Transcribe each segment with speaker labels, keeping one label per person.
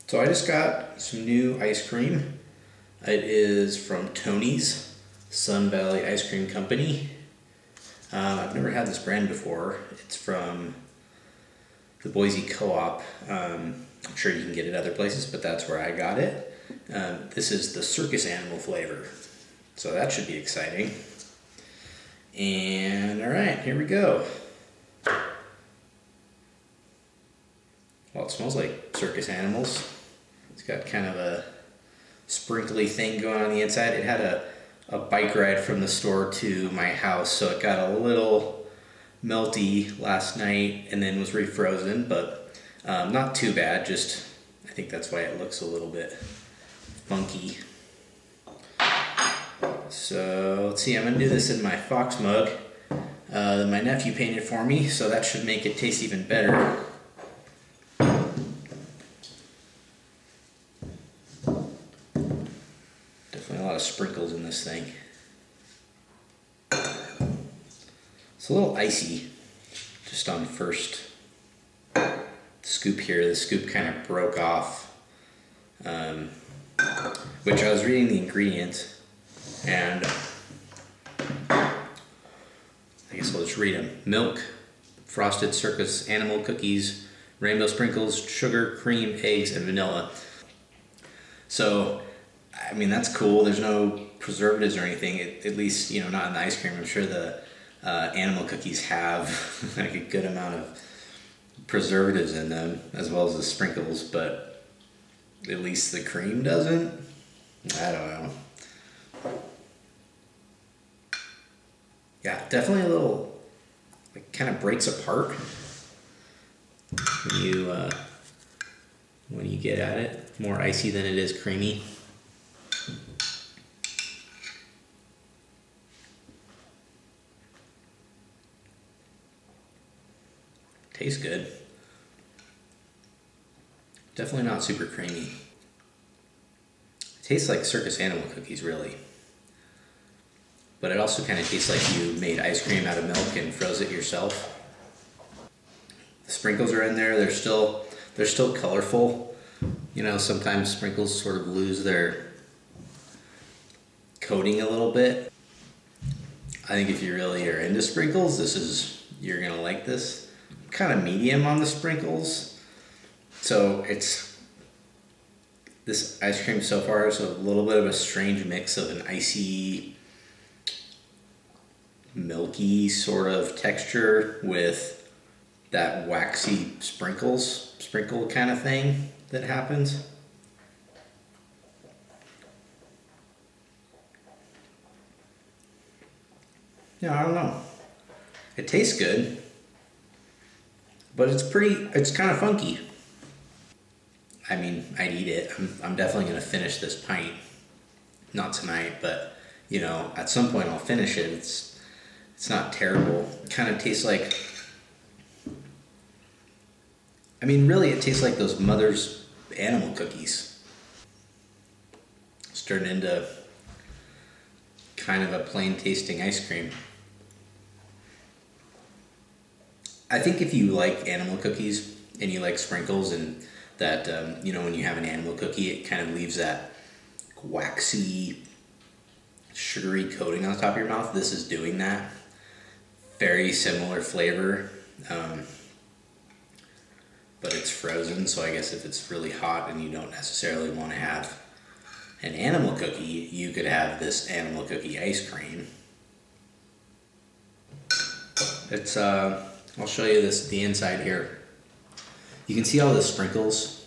Speaker 1: So I just got some new ice cream. It is from Toni's Sun Valley Ice Cream Company. I've never had this brand before. It's from the Boise Co-op. I'm sure you can get it other places, but that's where I got it. This is the Circus animal flavor. So that should be exciting. And all right, here we go. Well, it smells like circus animals. It's got kind of a sprinkly thing going on the inside. It had a bike ride from the store to my house, so it got a little melty last night and then was refrozen, but not too bad. Just, I think that's why it looks a little bit funky. So let's see, I'm gonna do this in my Fox mug that my nephew painted for me, so that should make it taste even better. Definitely a lot of sprinkles in this thing. It's a little icy just on the first scoop here. The scoop kind of broke off, which I was reading the ingredients, and I guess I'll just read them. Milk, frosted circus animal cookies, rainbow sprinkles, sugar, cream, eggs, and vanilla. So, I mean, that's cool. There's no preservatives or anything, at least, you know, not in the ice cream. I'm sure the animal cookies have like a good amount of preservatives in them, as well as the sprinkles, but at least the cream doesn't. I don't know. Yeah, definitely a little, like, kind of breaks apart when you get at it. More icy than it is creamy. Tastes good. Definitely not super creamy. It tastes like circus animal cookies, really. But it also kind of tastes like you made ice cream out of milk and froze it yourself. The sprinkles are in there. They're still colorful. You know, sometimes sprinkles sort of lose their coating a little bit. I think if you really are into sprinkles, you're gonna like this. Kind of medium on the sprinkles. So this ice cream so far is a little bit of a strange mix of an icy, milky sort of texture with that waxy sprinkle kind of thing that happens. Yeah, I don't know. It tastes good, but it's kind of funky. I mean, I'd eat it. I'm definitely gonna finish this pint. Not tonight, but you know, at some point I'll finish it. It's not terrible. It kind of tastes like, I mean, really it tastes like those Mother's animal cookies. It's turned into kind of a plain tasting ice cream. I think if you like animal cookies and you like sprinkles and that, you know, when you have an animal cookie, it kind of leaves that waxy, sugary coating on the top of your mouth. This is doing that. Very similar flavor, but it's frozen, so I guess if it's really hot and you don't necessarily want to have an animal cookie, you could have this animal cookie ice cream. It's, I'll show you the inside here. You can see all the sprinkles.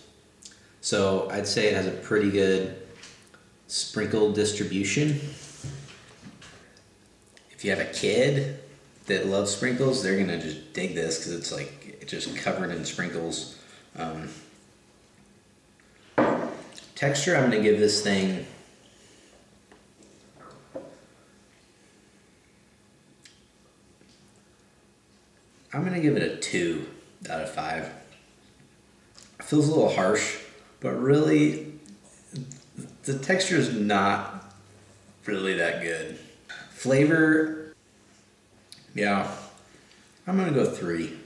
Speaker 1: So I'd say it has a pretty good sprinkle distribution. If you have a kid that loves sprinkles, they're gonna just dig this because it's like just covered in sprinkles. Texture, I'm gonna give this thing a 2 out of 5. It feels a little harsh, but really the texture is not really that good. Flavor, yeah, I'm gonna go 3.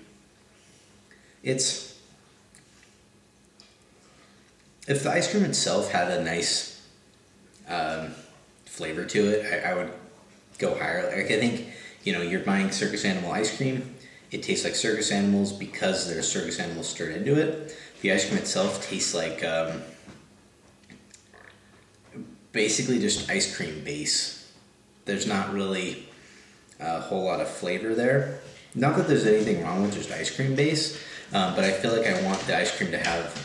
Speaker 1: if the ice cream itself had a nice flavor to it, I would go higher. Like I think, you're buying circus animal ice cream. It tastes like circus animals because there's circus animals stirred into it. The ice cream itself tastes like basically just ice cream base. There's not really a whole lot of flavor there. Not that there's anything wrong with just ice cream base, but I feel like I want the ice cream to have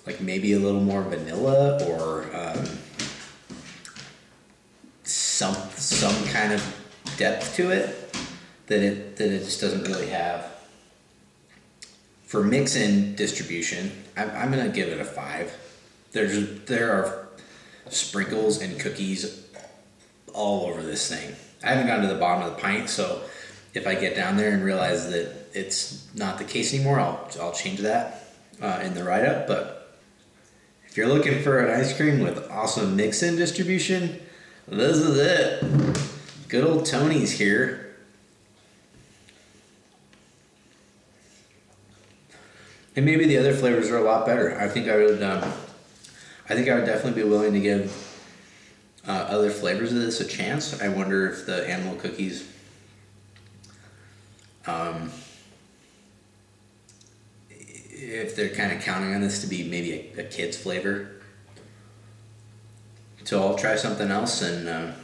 Speaker 1: like maybe a little more vanilla or some kind of depth to it that it just doesn't really have. For mix-in distribution, I'm gonna give it a 5. There are sprinkles and cookies all over this thing. I haven't gotten to the bottom of the pint, so if I get down there and realize that it's not the case anymore, I'll change that in the write-up. But if you're looking for an ice cream with awesome mix-in distribution, this is it. Good old Toni's here. And maybe the other flavors are a lot better. I think I would definitely be willing to give other flavors of this a chance. I wonder if the animal cookies, if they're kind of counting on this to be maybe a kid's flavor. So I'll try something else and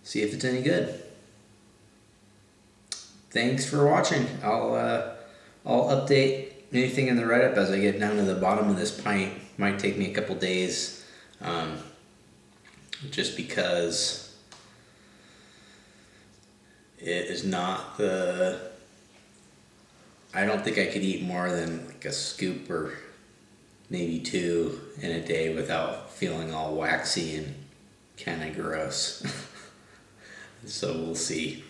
Speaker 1: see if it's any good. Thanks for watching. I'll update anything in the write-up as I get down to the bottom of this pint. Might take me a couple days, just because it is not I don't think I could eat more than like a scoop or maybe 2 in a day without feeling all waxy and kind of gross. So we'll see.